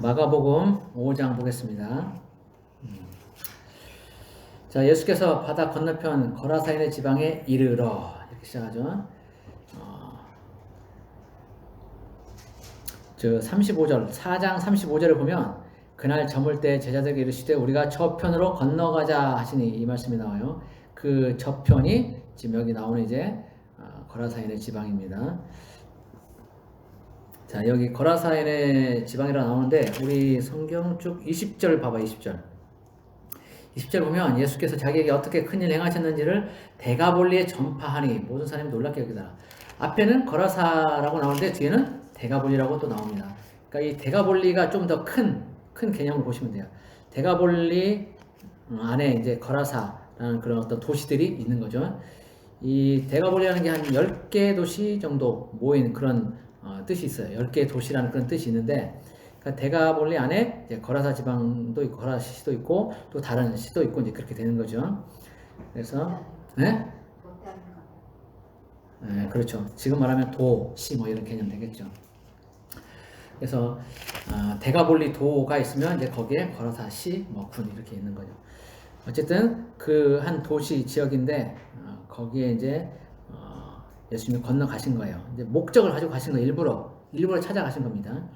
마가복음 5장 보겠습니다. 자, 예수께서 바다 건너편 거라사인의 지방에 이르러 이렇게 시작하죠. 저 35절, 4장 35절을 보면 그날 저물 때 제자들에게 이르시되 우리가 저편으로 건너가자 하시니 이 말씀이 나와요. 그 저편이 지금 여기 나오는 이제 거라사인의 지방입니다. 자, 여기 거라사인의 지방이라 나오는데 우리 성경 쭉 20절 봐봐. 20절 보면 예수께서 자기에게 어떻게 큰일 행하셨는지를 대가볼리에 전파하니 모든 사람이 놀랍게 여기더라. 앞에는 거라사라고 나오는데 뒤에는 대가볼리라고 또 나옵니다. 그러니까 이 대가볼리가 좀 더 큰 개념을 보시면 돼요. 대가볼리 안에 이제 거라사라는 그런 어떤 도시들이 있는 거죠. 이 대가볼리라는 게 한 10개 도시 정도 모인 그런 뜻이 있어요. 10개의 도시라는 그런 뜻이 있는데, 그러니까 대가볼리 안에 이제 거라사 지방도 있고, 거라시도 있고, 또 다른 시도 있고, 이제 그렇게 되는 거죠. 그래서, 네? 네, 그렇죠. 지금 말하면 도, 시 뭐 이런 개념 되겠죠. 그래서, 대가볼리 도가 있으면 이제 거기에 거라사 시, 뭐 군 이렇게 있는 거죠. 어쨌든 그 한 도시 지역인데, 거기에 이제 예수님이 건너가신 거예요. 이제 목적을 가지고 가신 거예요. 일부러 찾아가신 겁니다.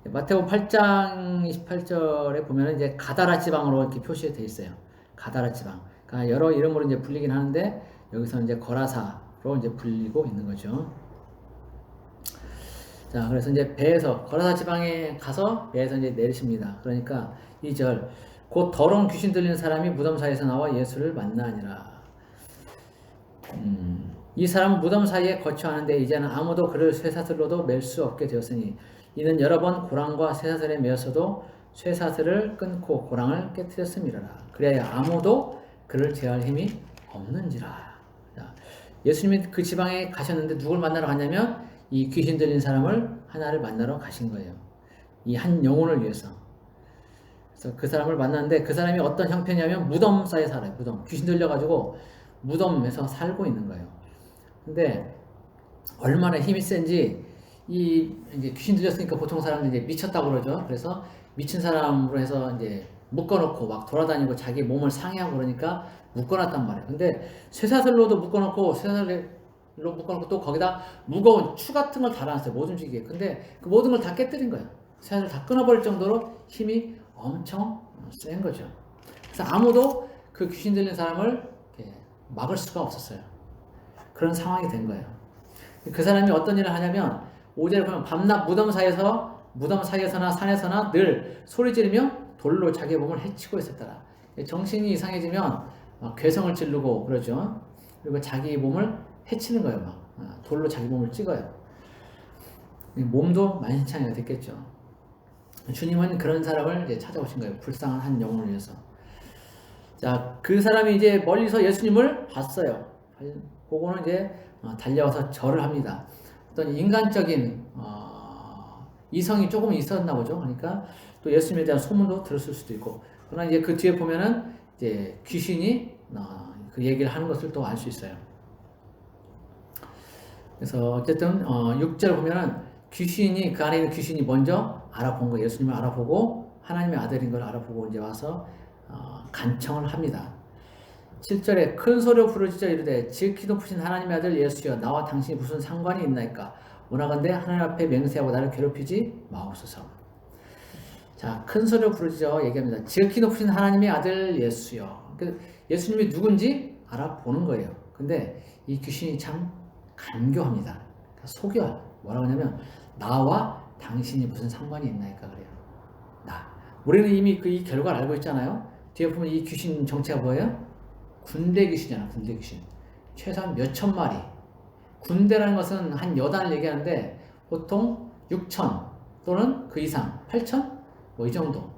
마태복음 8장 28절에 보면 이제 가다라 지방으로 이렇게 표시되어 있어요. 가다라 지방. 그러니까 여러 이름으로 이제 불리긴 하는데 여기서는 이제 거라사로 이제 불리고 있는 거죠. 자, 그래서 이제 배에서 거라사 지방에 가서 배에서 이제 내리십니다. 그러니까 2절 곧 더러운 귀신 들리는 사람이 무덤 사이에서 나와 예수를 만나니라. 이 사람은 무덤 사이에 거처하는데 이제는 아무도 그를 쇠사슬로도 맬 수 없게 되었으니 이는 여러 번 고랑과 쇠사슬에 매었어도 쇠사슬을 끊고 고랑을 깨뜨렸음이라. 그래야 아무도 그를 제어할 힘이 없는지라. 예수님이 그 지방에 가셨는데 누굴 만나러 갔냐면 이 귀신 들린 사람을 하나를 만나러 가신 거예요. 이 한 영혼을 위해서. 그래서 그 사람을 만났는데 그 사람이 어떤 형편이냐면 무덤 사이에 살아요. 무덤. 귀신 들려가지고 무덤에서 살고 있는 거예요. 근데 얼마나 힘이 센지 이 이제 귀신 들렸으니까 보통 사람들이 이제 미쳤다고 그러죠. 그래서 미친 사람으로 해서 이제 묶어놓고 막 돌아다니고 자기 몸을 상해하고 그러니까 묶어놨단 말이에요. 근데 쇠사슬로도 묶어놓고 쇠사슬로 묶어놓고 또 거기다 무거운 추 같은 걸 달아놨어요. 못 움직이게. 근데 그 모든 걸 다 깨뜨린 거예요. 쇠사슬을 다 끊어버릴 정도로 힘이 엄청 센 거죠. 그래서 아무도 그 귀신 들린 사람을 막을 수가 없었어요. 그런 상황이 된 거예요. 그 사람이 어떤 일을 하냐면 5절에 보면 밤낮 무덤 사이에서나 산에서나 늘 소리 지르며 돌로 자기 몸을 해치고 있었더라. 정신이 이상해지면 막 괴성을 지르고 그러죠. 그리고 자기 몸을 해치는 거예요. 막 돌로 자기 몸을 찍어요. 몸도 만신창이가 됐겠죠. 주님은 그런 사람을 이제 찾아오신 거예요. 불쌍한 한 영혼을 위해서. 자, 그 사람이 이제 멀리서 예수님을 봤어요. 그거는 이제 달려와서 절을 합니다. 어떤 인간적인 이성이 조금 있었나 보죠. 그러니까 또 예수님에 대한 소문도 들었을 수도 있고. 그러나 이제 그 뒤에 보면은 이제 귀신이 그 얘기를 하는 것을 또 알 수 있어요. 그래서 어쨌든 6절 보면은 귀신이 그 안에 있는 귀신이 먼저 알아본 거예요. 예수님을 알아보고 하나님의 아들인 걸 알아보고 이제 와서 간청을 합니다. 7절에 큰 소리로 부르짖어 이르되 지극히 높으신 하나님의 아들 예수여 나와 당신이 무슨 상관이 있나이까 원하건대 하나님 앞에 맹세하고 나를 괴롭히지 마옵소서. 자, 큰 소리로 부르짖어 얘기합니다. 지극히 높으신 하나님의 아들 예수여. 예수님이 누군지 알아보는 거예요. 근데 이 귀신이 참 간교합니다. 속여. 뭐라고 하냐면 나와 당신이 무슨 상관이 있나이까 그래요. 우리는 이미 이 결과를 알고 있잖아요. 뒤에 보면 이 귀신 정체가 뭐예요? 군대 귀신이잖아. 군대 귀신. 최소한 몇천 마리. 군대라는 것은 한 여단을 얘기하는데 보통 6천 또는 그 이상 8천? 뭐 이 정도.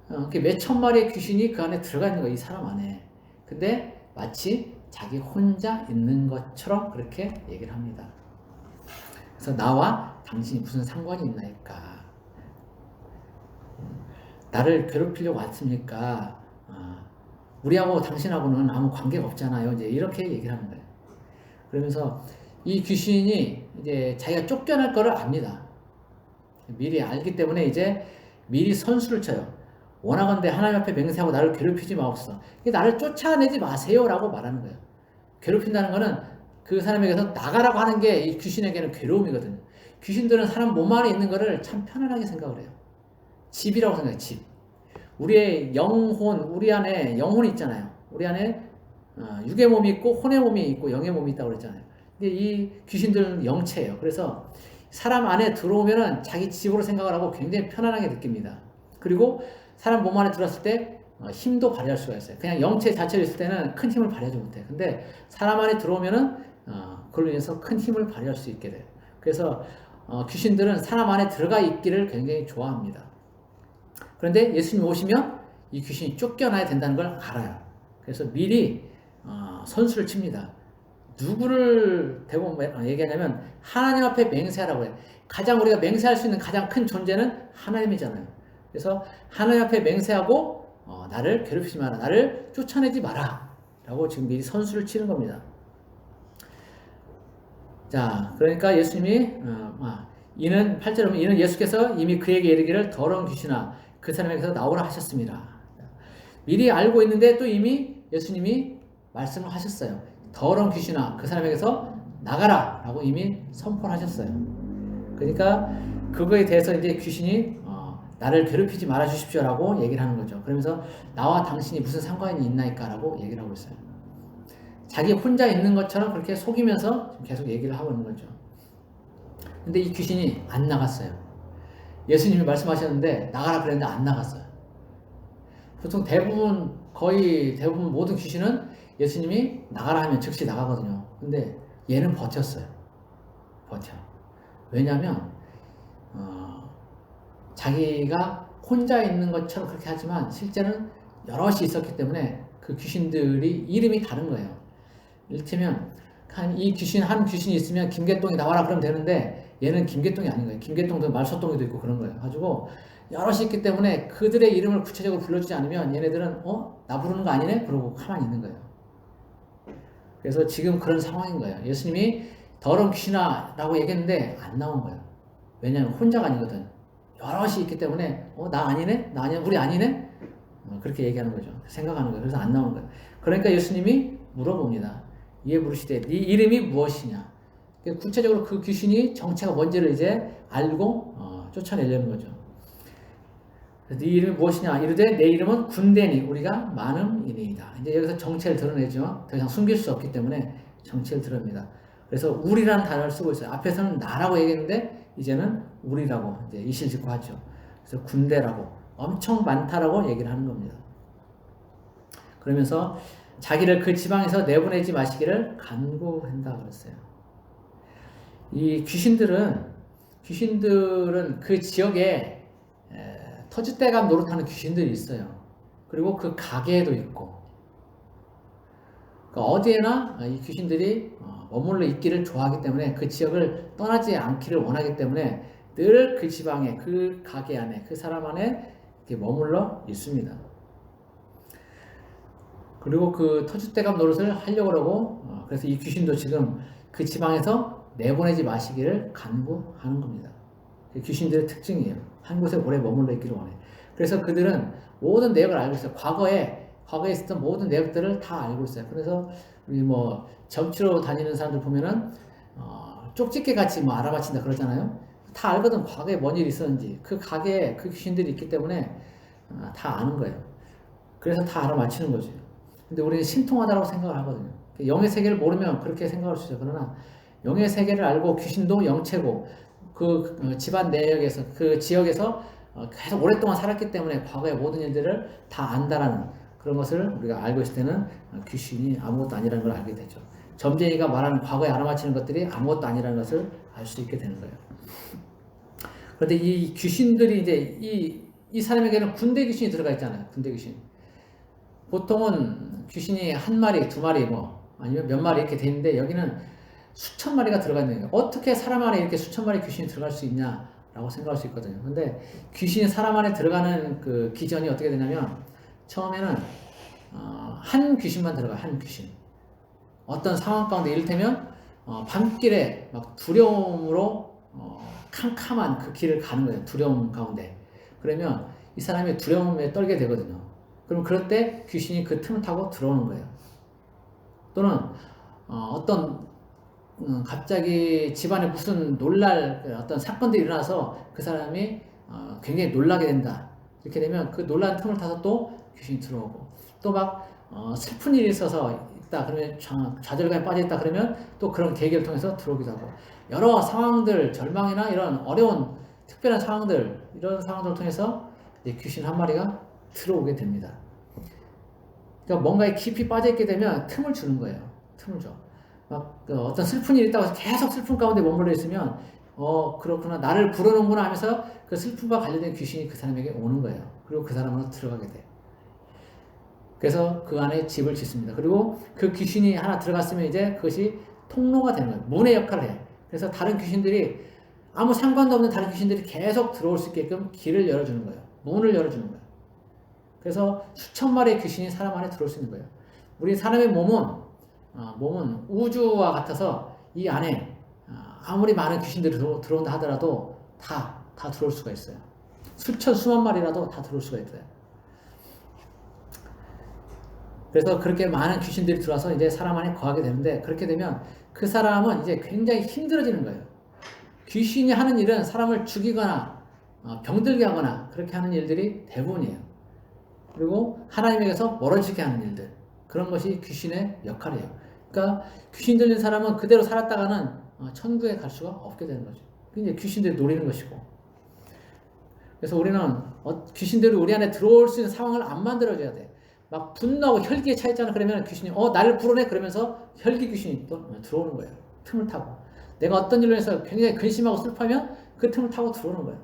몇천 마리의 귀신이 그 안에 들어가 있는 거야. 이 사람 안에. 근데 마치 자기 혼자 있는 것처럼 그렇게 얘기를 합니다. 그래서 나와 당신이 무슨 상관이 있나이까. 나를 괴롭히려고 왔습니까? 우리하고 당신하고는 아무 관계가 없잖아요. 이제 이렇게 얘기를 하는 거예요. 그러면서 이 귀신이 이제 자기가 쫓겨날 거를 압니다. 미리 알기 때문에 이제 미리 선수를 쳐요. 원하건대 하나님 앞에 맹세하고 나를 괴롭히지 마옵소서. 나를 쫓아내지 마세요라고 말하는 거예요. 괴롭힌다는 거는 그 사람에게서 나가라고 하는 게 이 귀신에게는 괴로움이거든요. 귀신들은 사람 몸 안에 있는 거를 참 편안하게 생각을 해요. 집이라고 생각해요. 집. 우리의 영혼, 우리 안에 영혼이 있잖아요. 우리 안에 육의 몸이 있고 혼의 몸이 있고 영의 몸이 있다고 그랬잖아요. 근데 이 귀신들은 영체예요. 그래서 사람 안에 들어오면은 자기 집으로 생각을 하고 굉장히 편안하게 느낍니다. 그리고 사람 몸 안에 들어왔을 때 힘도 발휘할 수가 있어요. 그냥 영체 자체로 있을 때는 큰 힘을 발휘하지 못해. 근데 사람 안에 들어오면은 그걸로 인해서 큰 힘을 발휘할 수 있게 돼요. 그래서 귀신들은 사람 안에 들어가 있기를 굉장히 좋아합니다. 그런데 예수님 오시면 이 귀신이 쫓겨나야 된다는 걸 알아요. 그래서 미리 선수를 칩니다. 누구를 대부분 얘기하냐면 하나님 앞에 맹세하라고 해요. 가장 우리가 맹세할 수 있는 가장 큰 존재는 하나님이잖아요. 그래서 하나님 앞에 맹세하고 나를 괴롭히지 마라. 나를 쫓아내지 마라. 라고 지금 미리 선수를 치는 겁니다. 자, 그러니까 예수님이 이는 8절에 보면 이는 예수께서 이미 그에게 이르기를 더러운 귀신아 그 사람에게서 나오라 하셨습니다. 미리 알고 있는데 또 이미 예수님이 말씀을 하셨어요. 더러운 귀신아 그 사람에게서 나가라 라고 이미 선포를 하셨어요. 그러니까 그거에 대해서 이제 귀신이 나를 괴롭히지 말아 주십시오 라고 얘기를 하는 거죠. 그러면서 나와 당신이 무슨 상관이 있나이까 라고 얘기를 하고 있어요. 자기 혼자 있는 것처럼 그렇게 속이면서 계속 얘기를 하고 있는 거죠. 근데 이 귀신이 안 나갔어요. 예수님이 말씀하셨는데 나가라 그랬는데 안 나갔어요. 보통 거의 대부분 모든 귀신은 예수님이 나가라 하면 즉시 나가거든요. 근데 얘는 버텼어요. 버텨. 왜냐하면 자기가 혼자 있는 것처럼 그렇게 하지만 실제는 여럿이 있었기 때문에 그 귀신들이 이름이 다른 거예요. 이를테면 한 귀신이 있으면 김개똥이 나와라 그러면 되는데 얘는 김개똥이 아닌 거예요. 김개똥도 말소똥이도 있고 그런 거예요. 가지고 여럿이 있기 때문에 그들의 이름을 구체적으로 불러주지 않으면 얘네들은 나 부르는 거 아니네? 그러고 가만히 있는 거예요. 그래서 지금 그런 상황인 거예요. 예수님이 더러운 귀신아 라고 얘기했는데 안 나온 거예요. 왜냐하면 혼자가 아니거든. 여럿이 있기 때문에 나 아니네? 나 아니야? 우리 아니네? 그렇게 얘기하는 거죠. 생각하는 거예요. 그래서 안 나오는 거예요. 그러니까 예수님이 물어봅니다. 이에 물으시되 네 이름이 무엇이냐? 구체적으로 그 귀신이 정체가 뭔지를 이제 알고 쫓아내려는 거죠. 네 이름이 무엇이냐? 이르되 내 이름은 군대니 우리가 많음이니이다. 이제 여기서 정체를 드러내죠. 더 이상 숨길 수 없기 때문에 정체를 드러냅니다. 그래서 우리라는 단어를 쓰고 있어요. 앞에서는 나라고 얘기했는데 이제는 우리라고 이제 이실직고 하죠. 그래서 군대라고 엄청 많다라고 얘기를 하는 겁니다. 그러면서 자기를 그 지방에서 내보내지 마시기를 간구한다 그랬어요. 이 귀신들은 그 지역에 터줏대감 노릇하는 귀신들이 있어요. 그리고 그 가게에도 있고 그러니까 어디에나 이 귀신들이 머물러 있기를 좋아하기 때문에 그 지역을 떠나지 않기를 원하기 때문에 늘 그 지방에 그 가게 안에 그 사람 안에 이렇게 머물러 있습니다. 그리고 그 터줏대감 노릇을 하려고 그러고 그래서 이 귀신도 지금 그 지방에서 내보내지 마시기를 간구하는 겁니다. 귀신들의 특징이에요. 한 곳에 오래 머물러 있기를 원해요. 그래서 그들은 모든 내역을 알고 있어요. 과거에 있었던 모든 내역들을 다 알고 있어요. 그래서 우리 점치러 다니는 사람들 보면은 쪽집게 같이 알아맞힌다 그러잖아요. 다 알거든. 과거에 뭔 일이 있었는지. 그 가게에 그 귀신들이 있기 때문에 다 아는 거예요. 그래서 다 알아맞히는 거죠. 근데 우리는 신통하다고 생각을 하거든요. 영의 세계를 모르면 그렇게 생각할 수 있어요. 그러나 영의 세계를 알고 귀신도 영체고 그 집안 내역에서 그 지역에서 계속 오랫동안 살았기 때문에 과거의 모든 일들을 다 안다라는 그런 것을 우리가 알고 있을 때는 귀신이 아무것도 아니라는 걸 알게 되죠. 점쟁이가 말하는 과거에 알아맞히는 것들이 아무것도 아니라는 것을 알 수 있게 되는 거예요. 그런데 이 귀신들이 이제 이 사람에게는 군대 귀신이 들어가 있잖아요. 군대 귀신. 보통은 귀신이 한 마리, 두 마리 아니면 몇 마리 이렇게 되는데 여기는 수천 마리가 들어가 있는 거예요. 어떻게 사람 안에 이렇게 수천 마리 귀신이 들어갈 수 있냐라고 생각할 수 있거든요. 근데 귀신이 사람 안에 들어가는 그 기전이 어떻게 되냐면 처음에는 한 귀신만 들어가요. 한 귀신. 어떤 상황 가운데 이를테면 밤길에 막 두려움으로 캄캄한 그 길을 가는 거예요. 두려움 가운데. 그러면 이 사람이 두려움에 떨게 되거든요. 그럼 그럴 때 귀신이 그 틈을 타고 들어오는 거예요. 또는 어떤 갑자기 집안에 무슨 놀랄 어떤 사건들이 일어나서 그 사람이 굉장히 놀라게 된다. 이렇게 되면 그 놀란 틈을 타서 또 귀신이 들어오고, 또 막 슬픈 일이 있어서 있다 그러면 좌절감에 빠져 있다 그러면 또 그런 계기를 통해서 들어오기도 하고, 여러 상황들, 절망이나 이런 어려운 특별한 상황들, 이런 상황들을 통해서 이제 귀신 한 마리가 들어오게 됩니다. 그러니까 뭔가에 깊이 빠져 있게 되면 틈을 주는 거예요. 틈을 줘. 막 어떤 슬픈 일이 있다고 해서 계속 슬픔 가운데 머물러 있으면 그렇구나, 나를 부르는구나 하면서 그 슬픔과 관련된 귀신이 그 사람에게 오는 거예요. 그리고 그 사람으로 들어가게 돼요. 그래서 그 안에 집을 짓습니다. 그리고 그 귀신이 하나 들어갔으면 이제 그것이 통로가 되는 거예요. 문의 역할을 해요. 그래서 다른 귀신들이, 아무 상관도 없는 다른 귀신들이 계속 들어올 수 있게끔 길을 열어주는 거예요. 문을 열어주는 거예요. 그래서 수천 마리의 귀신이 사람 안에 들어올 수 있는 거예요. 우리 사람의 몸은 우주와 같아서 이 안에 아무리 많은 귀신들이 들어온다 하더라도 다 들어올 수가 있어요. 수만 마리라도 다 들어올 수가 있어요. 그래서 그렇게 많은 귀신들이 들어와서 이제 사람 안에 거하게 되는데, 그렇게 되면 그 사람은 이제 굉장히 힘들어지는 거예요. 귀신이 하는 일은 사람을 죽이거나 병들게 하거나 그렇게 하는 일들이 대부분이에요. 그리고 하나님에게서 멀어지게 하는 일들, 그런 것이 귀신의 역할이에요. 그러니까 귀신 들린 사람은 그대로 살았다가는 천국에 갈 수가 없게 되는 거죠. 이제 귀신들이 노리는 것이고. 그래서 우리는 귀신들이 우리 안에 들어올 수 있는 상황을 안 만들어줘야 돼. 막 분노하고 혈기에 차 있잖아. 그러면 귀신이 나를 불어내 그러면서 혈기 귀신이 또 들어오는 거예요. 틈을 타고. 내가 어떤 일로 해서 굉장히 근심하고 슬퍼하면 그 틈을 타고 들어오는 거예요.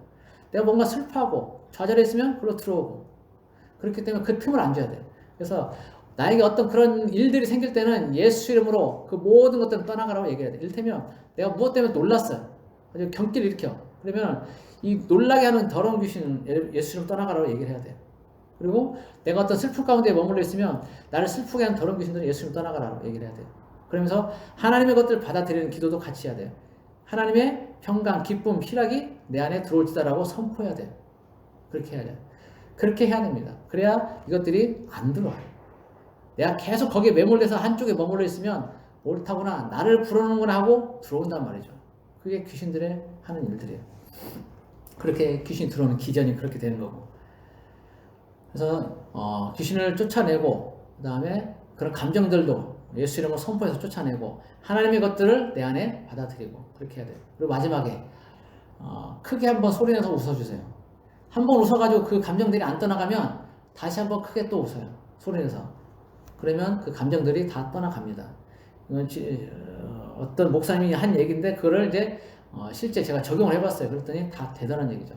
내가 뭔가 슬퍼하고 좌절했으면 그걸로 들어오고. 그렇기 때문에 그 틈을 안 줘야 돼. 그래서 나에게 어떤 그런 일들이 생길 때는 예수 이름으로 그 모든 것들을 떠나가라고 얘기해야 돼. 이를테면 내가 무엇 때문에 놀랐어요. 아주 경기를 일으켜. 그러면 이 놀라게 하는 더러운 귀신은 예수 이름으로 떠나가라고 얘기를 해야 돼. 그리고 내가 어떤 슬픔 가운데 머물러 있으면 나를 슬프게 하는 더러운 귀신들은 예수 이름으로 떠나가라고 얘기를 해야 돼요. 그러면서 하나님의 것들을 받아들이는 기도도 같이 해야 돼요. 하나님의 평강, 기쁨, 희락이 내 안에 들어올지다라고 선포해야 돼요. 그렇게 해야 돼요. 그렇게 해야 됩니다. 그래야 이것들이 안 들어와요. 내가 계속 거기에 매몰려서 한쪽에 머물러 있으면 옳다구나, 나를 부르는구나 하고 들어온단 말이죠. 그게 귀신들의 하는 일들이에요. 그렇게 귀신이 들어오는 기전이 그렇게 되는 거고. 그래서 귀신을 쫓아내고, 그 다음에 그런 감정들도 예수 이름으로 선포해서 쫓아내고, 하나님의 것들을 내 안에 받아들이고, 그렇게 해야 돼요. 그리고 마지막에 크게 한번 소리내서 웃어주세요. 한번 웃어가지고 그 감정들이 안 떠나가면 다시 한번 크게 또 웃어요. 소리내서. 그러면 그 감정들이 다 떠나갑니다. 어떤 목사님이 한 얘기인데 그거를 이제 실제 제가 적용을 해봤어요. 그랬더니 다 대단한 얘기죠.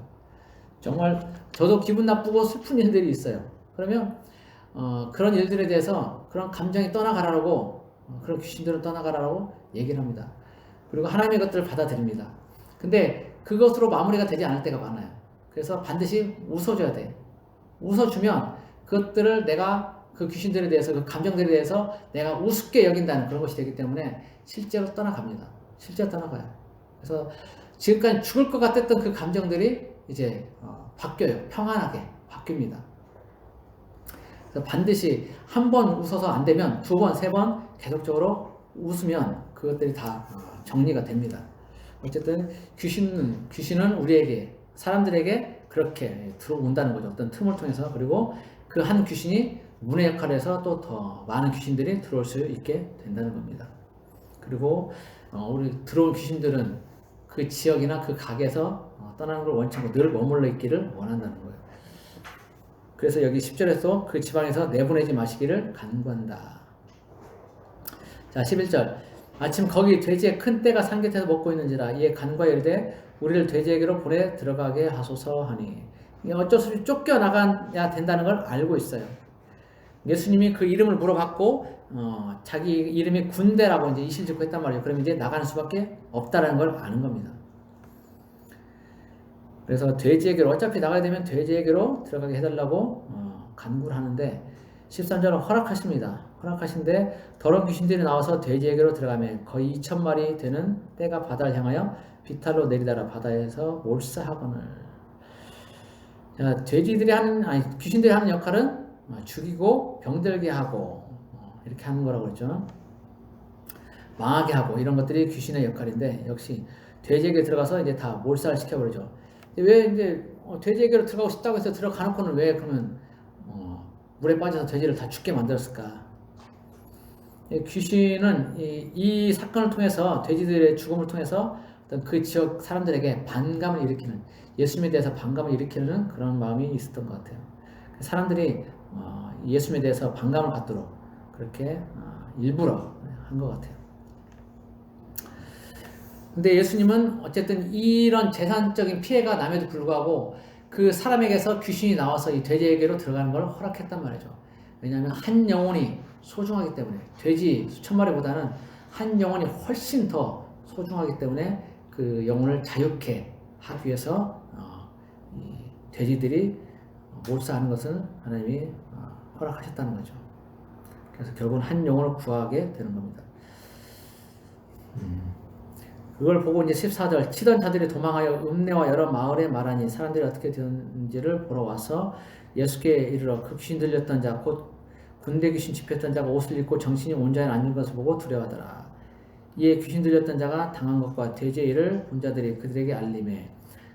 정말 저도 기분 나쁘고 슬픈 일들이 있어요. 그러면 그런 일들에 대해서 그런 감정이 떠나가라고, 그런 귀신들을 떠나가라고 얘기를 합니다. 그리고 하나님의 것들을 받아들입니다. 근데 그것으로 마무리가 되지 않을 때가 많아요. 그래서 반드시 웃어줘야 돼. 웃어주면 그것들을 내가 그 귀신들에 대해서, 그 감정들에 대해서 내가 우습게 여긴다는 그런 것이 되기 때문에 실제로 떠나갑니다. 실제로 떠나가요. 그래서 지금까지 죽을 것 같았던 그 감정들이 이제 바뀌어요. 평안하게 바뀝니다. 그래서 반드시 한 번 웃어서 안 되면 두 번, 세 번 계속적으로 웃으면 그것들이 다 정리가 됩니다. 어쨌든 귀신은 우리에게, 사람들에게 그렇게 들어온다는 거죠. 어떤 틈을 통해서. 그리고 그 한 귀신이 문의 역할을 해서 또 더 많은 귀신들이 들어올 수 있게 된다는 겁니다. 그리고 우리 들어온 귀신들은 그 지역이나 그 가게에서 떠나는 걸 원치 않고 늘 머물러 있기를 원한다는 거예요. 그래서 여기 10절에서 그 지방에서 내보내지 마시기를 간구한다. 자, 11절. 마침 거기 돼지의 큰 떼가 산곁에서 먹고 있는지라 이에 간구하여 이르되 우리를 돼지에게로 보내 들어가게 하소서 하니. 어쩔 수 없이 쫓겨나가야 된다는 걸 알고 있어요. 예수님이 그 이름을 물어봤고 자기 이름이 군대라고 이제 이실직고 했단 말이에요. 그럼 이제 나가는 수밖에 없다라는 걸 아는 겁니다. 그래서 돼지에게로, 어차피 나가야 되면 돼지에게로 들어가게 해달라고 간구를 하는데 13절은 허락하십니다. 허락하신데 더러운 귀신들이 나와서 돼지에게로 들어가면 거의 2,000마리 되는 떼가 바다를 향하여 비탈로 내리다라 바다에서 몰사하거늘. 돼지들이 귀신들이 하는 역할은 죽이고 병들게 하고 이렇게 하는 거라고 그랬죠. 망하게 하고 이런 것들이 귀신의 역할인데 역시 돼지에게 들어가서 이제 다 몰살시켜버리죠. 왜 이제 돼지에게로 들어가고 싶다고 해서 들어가놓고는 왜 그러면 물에 빠져서 돼지를 다 죽게 만들었을까? 귀신은 이 사건을 통해서 돼지들의 죽음을 통해서 어떤 그 지역 사람들에게 반감을 일으키는 예수님에 대해서 반감을 일으키는 그런 마음이 있었던 것 같아요. 사람들이 예수님에 대해서 반감을 갖도록 그렇게 일부러 한 것 같아요. 근데 예수님은 어쨌든 이런 재산적인 피해가 남에도 불구하고 그 사람에게서 귀신이 나와서 이 돼지에게로 들어가는 걸 허락했단 말이죠. 왜냐하면 한 영혼이 소중하기 때문에 돼지 수천 마리보다는 한 영혼이 훨씬 더 소중하기 때문에 그 영혼을 자유케 하기 위해서 이 돼지들이 몰사하는 것을 하나님이 허락하셨다는 거죠. 그래서 결국은 한 영혼을 구하게 되는 겁니다. 그걸 보고 이제 14절 치던 자들이 도망하여 읍내와 여러 마을에 말하니 사람들이 어떻게 되는지를 보러 와서 예수께 이르러 그 귀신 들렸던 자 곧 군대 귀신 집혔던 자가 옷을 입고 정신이 온전히 앉은 것을 보고 두려워하더라. 이에 귀신 들렸던 자가 당한 것과 돼지의 일을 본 자들이 그들에게 알림해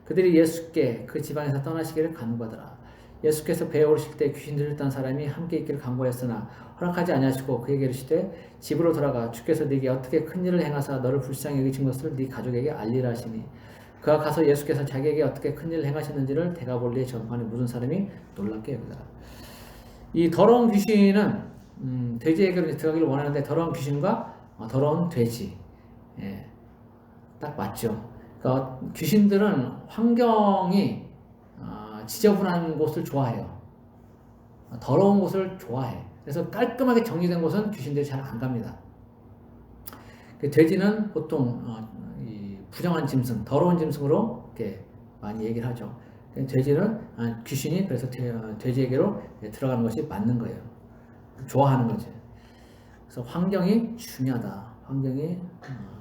그들이 예수께 그 지방에서 떠나시기를 간구하더라. 예수께서 배에 오르실 때 귀신 들렸던 사람이 함께 있기를 간구하였으나 허락하지 아니하시고 그에게 이르시되 집으로 돌아가 주께서 네게 어떻게 큰 일을 행하사 너를 불쌍히 여기신 것을 네 가족에게 알리라 하시니 그가 가서 예수께서 자기에게 어떻게 큰 일을 행하셨는지를 대가볼리에 전파하니 모든 사람이 놀랍게 여기더라. 이 더러운 귀신은 돼지에게로 들어가기를 원하는데 더러운 귀신과 더러운 돼지 딱 맞죠. 그러니까 귀신들은 환경이 지저분한 곳을 좋아해요. 더러운 곳을 좋아해. 그래서 깔끔하게 정리된 곳은 귀신들이 잘 안 갑니다. 돼지는 보통 부정한 짐승, 더러운 짐승으로 이렇게 많이 얘기를 하죠. 돼지는 귀신이 그래서 돼지에게로 들어가는 것이 맞는 거예요. 좋아하는 거지. 그래서 환경이 중요하다. 환경이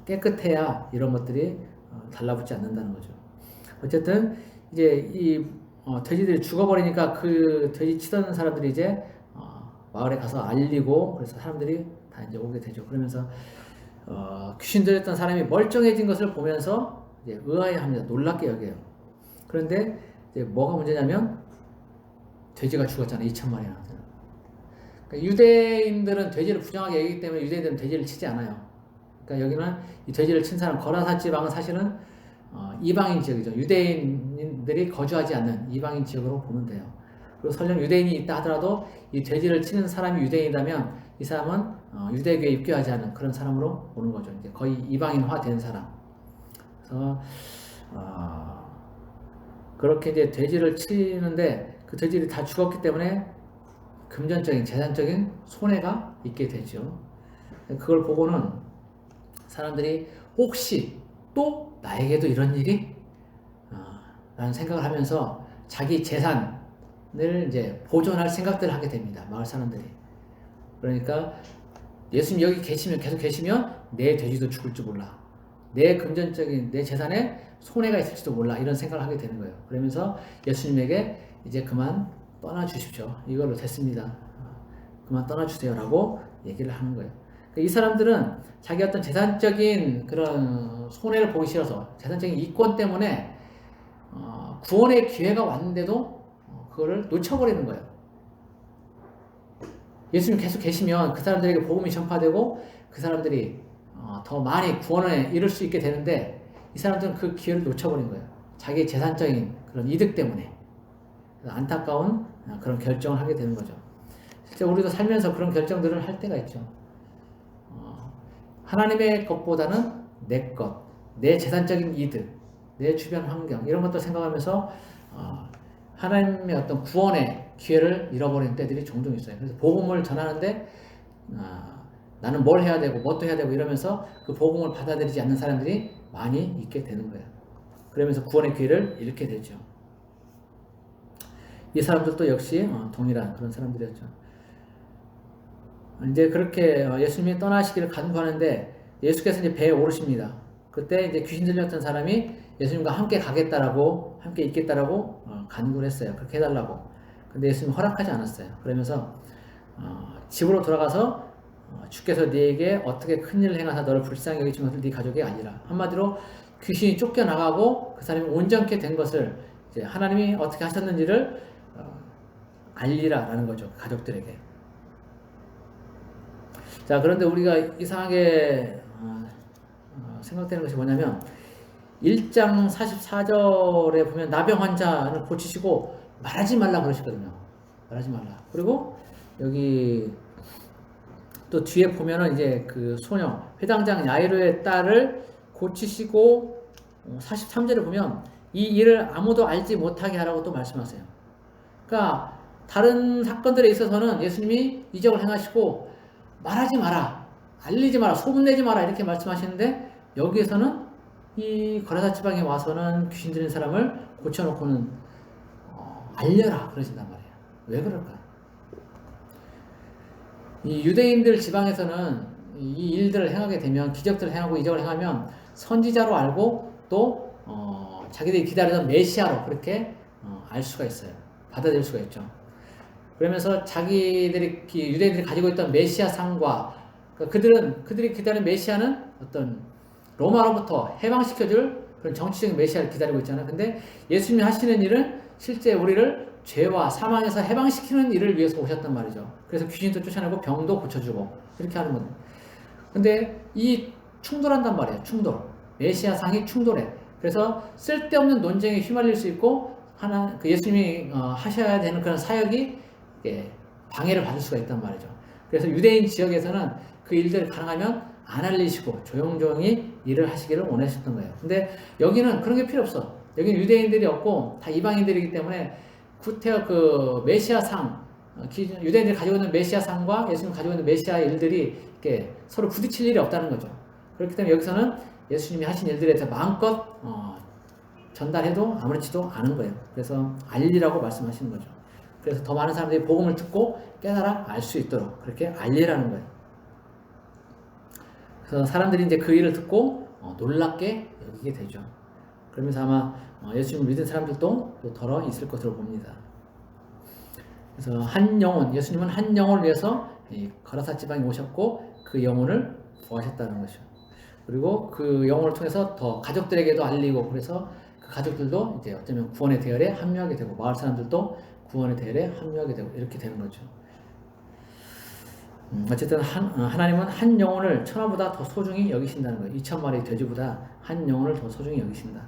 깨끗해야 이런 것들이 달라붙지 않는다는 거죠. 어쨌든 이제 이 돼지들이 죽어버리니까 그 돼지 치던 사람들이 이제 마을에 가서 알리고 그래서 사람들이 다 이제 오게 되죠. 그러면서 귀신 들렸던 사람이 멀쩡해진 것을 보면서 이제 의아해합니다. 놀랍게 여겨요. 그런데 이제 뭐가 문제냐면 돼지가 죽었잖아요. 2,000마리나. 그러니까 유대인들은 돼지를 부정하게 여기기 때문에 유대인들은 돼지를 치지 않아요. 그러니까 여기는 이 돼지를 친 사람 거라사 지방은 사실은 이방인 지역이죠. 유대인들이 거주하지 않는 이방인 지역으로 보면 돼요. 그리고 설령 유대인이 있다 하더라도 이 돼지를 치는 사람이 유대인이라면 이 사람은 유대교에 입교하지 않은 그런 사람으로 보는 거죠. 이제 거의 이방인화 된 사람. 그래서 그렇게 이제 돼지를 치는데 그 돼지들이 다 죽었기 때문에 금전적인 재산적인 손해가 있게 되죠. 그걸 보고는 사람들이 혹시 또 나에게도 이런 일이? 라는 생각을 하면서 자기 재산을 이제 보존할 생각들을 하게 됩니다. 마을 사람들이. 그러니까 예수님 여기 계시면 계속 계시면 내 돼지도 죽을 줄 몰라. 내 금전적인 내 재산에 손해가 있을지도 몰라. 이런 생각을 하게 되는 거예요. 그러면서 예수님에게 이제 그만 떠나 주십시오. 이걸로 됐습니다. 그만 떠나 주세요라고 얘기를 하는 거예요. 이 사람들은 자기 어떤 재산적인 그런 손해를 보기 싫어서 재산적인 이권 때문에 구원의 기회가 왔는데도 그거를 놓쳐버리는 거예요. 예수님 계속 계시면 그 사람들에게 복음이 전파되고 그 사람들이 더 많이 구원에 이룰 수 있게 되는데 이 사람들은 그 기회를 놓쳐버린 거예요. 자기의 재산적인 그런 이득 때문에. 안타까운 그런 결정을 하게 되는 거죠. 실제 우리도 살면서 그런 결정들을 할 때가 있죠. 하나님의 것보다는 내 것, 내 재산적인 이득, 내 주변 환경 이런 것들 생각하면서 하나님의 어떤 구원의 기회를 잃어버리는 때들이 종종 있어요. 그래서 복음을 전하는데 나는 뭘 해야 되고 뭣도 해야 되고 이러면서 그 복음을 받아들이지 않는 사람들이 많이 있게 되는 거예요. 그러면서 구원의 기회를 잃게 되죠. 이 사람들도 역시 동일한 그런 사람들이었죠. 이제 그렇게 예수님이 떠나시기를 간구하는데 예수께서 이제 배에 오르십니다. 그때 이제 귀신 들렸던 사람이 예수님과 함께 가겠다라고, 함께 있겠다라고 간구를 했어요. 그렇게 해달라고. 근데 예수님 허락하지 않았어요. 그러면서 집으로 돌아가서 주께서 네게 어떻게 큰 일을 행하사 너를 불쌍히 여기신 것을 네 가족이 아니라. 한마디로 귀신이 쫓겨나가고 그 사람이 온전케 된 것을 이제 하나님이 어떻게 하셨는지를 알리라라는 거죠. 가족들에게. 자, 그런데 우리가 이상하게 생각되는 것이 뭐냐면 1장 44절에 보면 나병 환자를 고치시고 말하지 말라 그러시거든요. 말하지 말라. 그리고 여기 또 뒤에 보면은 이제 그 소녀 회당장 야이로의 딸을 고치시고 43절에 보면 이 일을 아무도 알지 못하게 하라고 또 말씀하세요. 그러니까 다른 사건들에 있어서는 예수님이 이적을 행하시고 말하지 마라, 알리지 마라, 소문내지 마라 이렇게 말씀하시는데 여기에서는 이 거라사 지방에 와서는 귀신 들린 사람을 고쳐놓고는 알려라 그러신단 말이에요. 왜 그럴까? 이 유대인들 지방에서는 이 일들을 행하게 되면 기적들을 행하고 이적을 행하면 선지자로 알고 또 자기들이 기다리던 메시아로 그렇게 알 수가 있어요. 받아들일 수가 있죠. 그러면서 자기들이 유대인들이 가지고 있던 메시아 상과 그들이 기다리는 메시아는 어떤 로마로부터 해방시켜줄 그런 정치적인 메시아를 기다리고 있잖아요. 근데 예수님이 하시는 일은 실제 우리를 죄와 사망에서 해방시키는 일을 위해서 오셨단 말이죠. 그래서 귀신도 쫓아내고 병도 고쳐주고 이렇게 하는 거예요. 근데 이 충돌한단 말이에요. 충돌. 메시아상이 충돌해. 그래서 쓸데없는 논쟁에 휘말릴 수 있고 그 예수님이 하셔야 되는 그런 사역이 방해를 받을 수가 있단 말이죠. 그래서 유대인 지역에서는 그 일들을 가능하면 안 알리시고 조용조용히 일을 하시기를 원하셨던 거예요. 근데 여기는 그런 게 필요 없어. 여기는 유대인들이 없고 다 이방인들이기 때문에 구태여 그 메시아상, 유대인들이 가지고 있는 메시아상과 예수님 가지고 있는 메시아 일들이 이렇게 서로 부딪힐 일이 없다는 거죠. 그렇기 때문에 여기서는 예수님이 하신 일들에 대해서 마음껏 전달해도 아무렇지도 않은 거예요. 그래서 알리라고 말씀하시는 거죠. 그래서 더 많은 사람들이 복음을 듣고 깨달아 알 수 있도록 그렇게 알리라는 거예요. 그래서 사람들이 이제 그 일을 듣고 놀랍게 여기게 되죠. 그러면서 아마 예수님을 믿은 사람들도 또 덜어 있을 것으로 봅니다. 그래서 한 영혼, 예수님은 한 영혼을 위해서 거라사 지방에 오셨고 그 영혼을 구하셨다는 것이죠. 그리고 그 영혼을 통해서 더 가족들에게도 알리고 그래서 그 가족들도 이제 어쩌면 구원의 대열에 합류하게 되고 마을 사람들도 구원의 대열에 합류하게 되고 이렇게 되는 거죠. 어쨌든 하나님은 한 영혼을 천하보다 더 소중히 여기신다는 거예요. 2,000마리 돼지보다 한 영혼을 더 소중히 여기신다.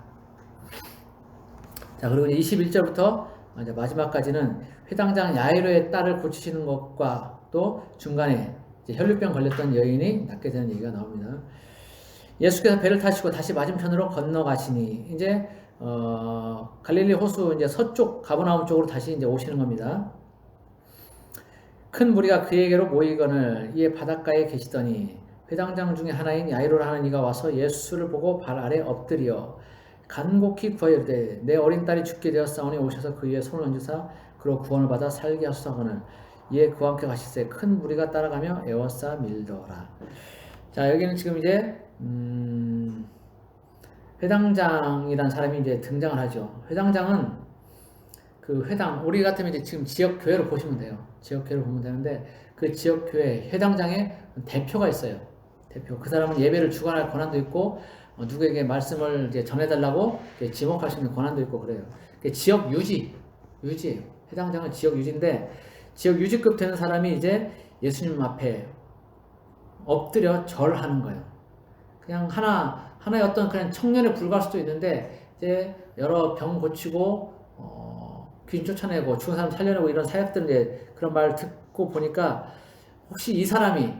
자, 그리고 이제 21절부터 이제 마지막까지는 회당장 야이로의 딸을 고치시는 것과 또 중간에 이제 혈류병 걸렸던 여인이 낫게 되는 얘기가 나옵니다. 예수께서 배를 타시고 다시 맞은편으로 건너가시니 이제 갈릴리 호수 이제 서쪽 가버나움 쪽으로 다시 이제 오시는 겁니다. 큰 무리가 그에게로 모이거늘 이에 바닷가에 계시더니 회당장 중에 하나인 야이로라 하는 이가 와서 예수를 보고 발 아래 엎드려 간곡히 구하여 이르되 내 어린 딸이 죽게 되었사오니 오셔서 그 위에 손을 얹으사 그로 구원을 받아 살게 하소서 하거늘 이에 그와 함께 가시세 큰 무리가 따라가며 애워싸 밀더라. 자, 여기는 지금 이제 회당장이라는 사람이 이제 등장을 하죠. 회당장은 그 회당, 우리 같으면 이제 지금 지역 교회로 보시면 돼요. 지역 교회로 보면 되는데 그 지역 교회 회당장에 대표가 있어요. 대표. 그 사람은 예배를 주관할 권한도 있고 누구에게 말씀을 이제 전해달라고 지목할 수 있는 권한도 있고 그래요. 지역 유지예요. 회당장은 지역 유지인데 지역 유지급 되는 사람이 이제 예수님 앞에 엎드려 절하는 거예요. 그냥 하나의 어떤 그냥 청년에 불과할 수도 있는데 이제 여러 병 고치고 귀신 쫓아내고 죽은 사람 살려내고 이런 사역들 이제 그런 말 듣고 보니까 혹시 이 사람이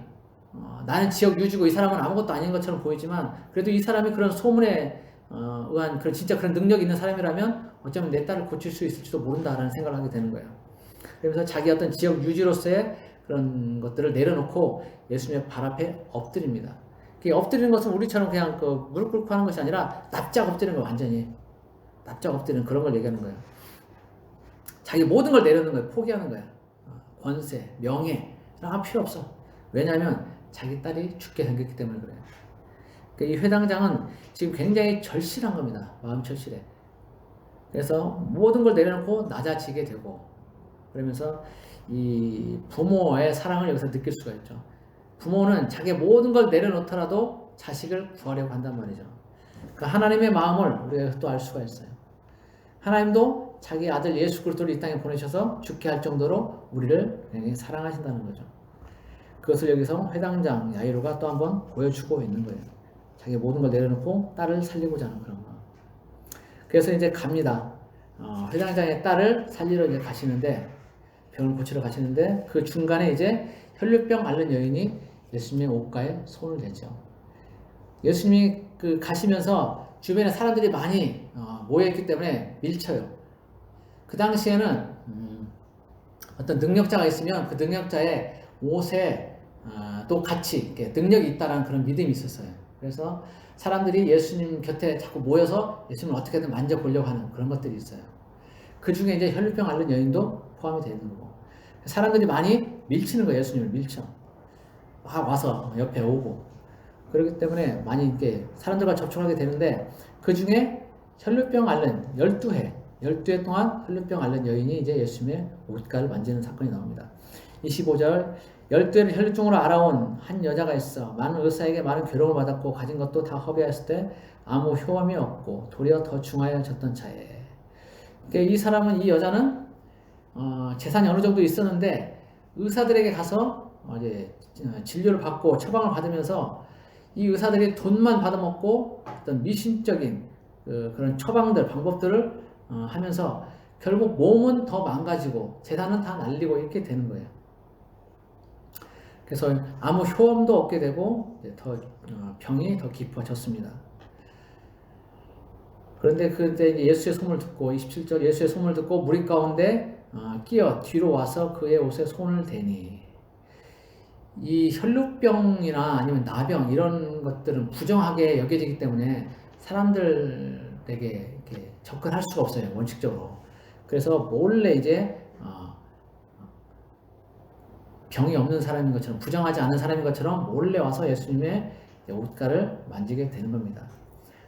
나는 지역 유지고 이 사람은 아무것도 아닌 것처럼 보이지만 그래도 이 사람이 그런 소문에 의한 그런 진짜 그런 능력이 있는 사람이라면 어쩌면 내 딸을 고칠 수 있을지도 모른다라는 생각을 하게 되는 거예요. 그러면서 자기 어떤 지역 유지로서의 그런 것들을 내려놓고 예수님의 발 앞에 엎드립니다. 엎드리는 것은 우리처럼 그냥 그 무릎 꿇고 하는 것이 아니라 납작 엎드리는 거 완전히 납작 엎드리는 그런 걸 얘기하는 거예요. 자기 모든 걸 내려놓는 거예요. 포기하는 거야. 권세, 명예, 이런 거 필요 없어. 왜냐하면 자기 딸이 죽게 생겼기 때문에 그래요. 이 회당장은 지금 굉장히 절실한 겁니다. 마음 절실해. 그래서 모든 걸 내려놓고 낮아지게 되고, 그러면서 이 부모의 사랑을 여기서 느낄 수가 있죠. 부모는 자기 모든 걸 내려놓더라도 자식을 구하려고 한단 말이죠. 그 하나님의 마음을 우리가 또 알 수가 있어요. 하나님도 자기 아들 예수 그리스도를 이 땅에 보내셔서 죽게 할 정도로 우리를 굉장히 사랑하신다는 거죠. 그것을 여기서 회당장 야이로가 또 한번 보여주고 있는 거예요. 자기 모든 걸 내려놓고 딸을 살리고자 하는 그런 거. 그래서 이제 갑니다. 회당장의 딸을 살리러 이제 가시는데, 병을 고치러 가시는데, 그 중간에 이제 혈류병 앓는 여인이 예수님의 옷가에 손을 대죠. 예수님이 그 가시면서 주변에 사람들이 많이 모여있기 때문에 밀쳐요. 그 당시에는 어떤 능력자가 있으면 그 능력자의 옷에 또 같이 능력이 있다는 그런 믿음이 있었어요. 그래서 사람들이 예수님 곁에 자꾸 모여서 예수님을 어떻게든 만져보려고 하는 그런 것들이 있어요. 그 중에 이제 혈류병 앓는 여인도 포함이 되는 거고, 사람들이 많이 밀치는 거예요. 예수님을 밀쳐. 막 와서 옆에 오고. 그렇기 때문에 많이 이렇게 사람들과 접촉하게 되는데, 그 중에 혈류병 앓는 12회 동안 혈류병 앓는 여인이 이제 예수님의 옷가를 만지는 사건이 나옵니다. 25절, 12회를 혈류증으로 알아온 한 여자가 있어 많은 의사에게 많은 괴로움을 받았고 가진 것도 다 허비하였을 때 아무 효험이 없고 도리어 더 중하여졌던 차에. 그러니까 이 사람은, 이 여자는 재산이 어느 정도 있었는데 의사들에게 가서 이제 진료를 받고 처방을 받으면서 이 의사들이 돈만 받아먹고 어떤 미신적인 그런 처방들, 방법들을 하면서 결국 몸은 더 망가지고 재산은 다 날리고 이렇게 되는 거예요. 그래서 아무 효험도 없게 되고 더 병이 더 깊어졌습니다. 그런데 그때 예수의 소문을 듣고, 27절, 예수의 소문을 듣고 무리 가운데 끼어 뒤로 와서 그의 옷에 손을 대니. 이 혈루병이나 아니면 나병 이런 것들은 부정하게 여겨지기 때문에 사람들에게 이렇게 접근할 수가 없어요, 원칙적으로. 그래서 몰래 이제 병이 없는 사람인 것처럼, 부정하지 않은 사람인 것처럼 몰래 와서 예수님의 옷가를 만지게 되는 겁니다.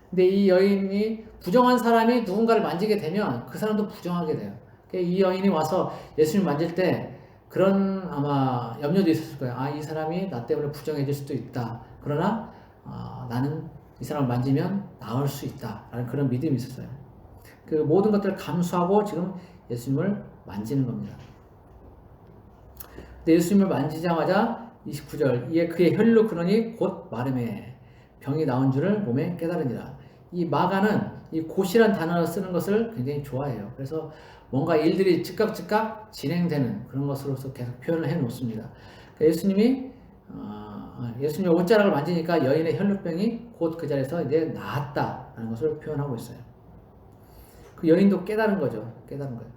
근데 이 여인이, 부정한 사람이 누군가를 만지게 되면 그 사람도 부정하게 돼요. 이 여인이 와서 예수님 만질 때 그런 아마 염려도 있었을 거예요. 이 사람이 나 때문에 부정해질 수도 있다. 그러나 나는 이 사람을 만지면 나을 수 있다. 라는 그런 믿음이 있었어요. 그 모든 것들을 감수하고 지금 예수님을 만지는 겁니다. 근데 예수님을 만지자마자 29절, 이에 그의 혈루 근원이 곧 마름에 병이 나온 줄을 몸에 깨달으니라. 이 마가는 이 곧이란 단어를 쓰는 것을 굉장히 좋아해요. 그래서 뭔가 일들이 즉각 진행되는 그런 것으로서 계속 표현을 해 놓습니다. 예수님이 예수님의 옷자락을 만지니까 여인의 혈루병이 곧 그 자리에서 이제 나았다라는 것을 표현하고 있어요. 그 여인도 깨달은 거죠. 깨달은 거예요.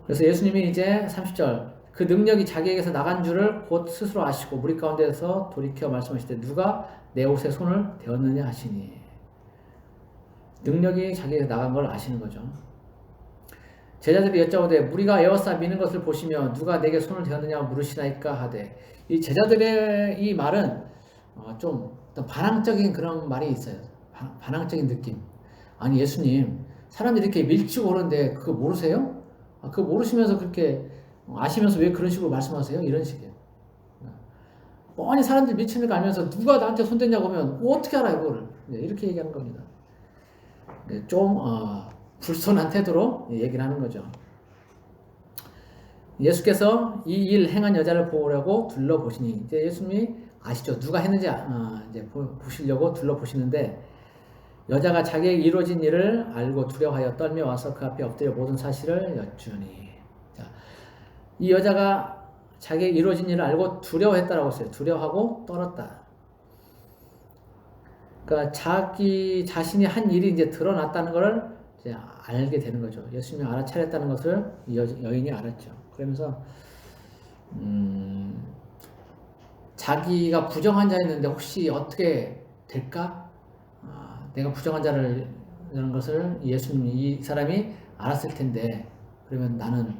그래서 예수님이 이제 30절, 그 능력이 자기에게서 나간 줄을 곧 스스로 아시고 무리 가운데서 돌이켜 말씀하실 때 누가 내 옷에 손을 대었느냐 하시니. 능력이 자기에게 나간 걸 아시는 거죠. 제자들이 여짜오되 무리가 에워싸 미는 것을 보시며 누가 내게 손을 대었느냐 물으시나이까 하되. 이 제자들의 이 말은 좀 어떤 반항적인 그런 말이 있어요. 반항적인 느낌. 아니 예수님, 사람들이 이렇게 밀치고 오는데 그거 모르세요? 그거 모르시면서 그렇게 아시면서 왜 그런 식으로 말씀하세요? 이런 식이에요. 뻔히 사람들 밀치는 거 알면서 누가 나한테 손댔냐고 하면 어떻게 알아요 그거를. 이렇게 얘기하는 겁니다. 좀 불손한 태도로 얘기를 하는 거죠. 예수께서 이 일 행한 여자를 보려고 둘러보시니, 이제 예수님이 아시죠? 누가 했는지 이제 보시려고 둘러보시는데, 여자가 자기에게 이루어진 일을 알고 두려워하여 떨며 와서 그 앞에 엎드려 모든 사실을 여쭈니. 자, 이 여자가 자기에게 이루어진 일을 알고 두려워했다라고 했어요. 두려워하고 떨었다. 그러니까 자기 자신이 한 일이 이제 드러났다는 것을 이제 알게 되는 거죠. 예수님이 알아차렸다는 것을 이 여인이 알았죠. 그러면서 자기가 부정한 자였는데 혹시 어떻게 될까? 내가 부정한 자라는 것을 예수님이, 이 사람이 알았을 텐데, 그러면 나는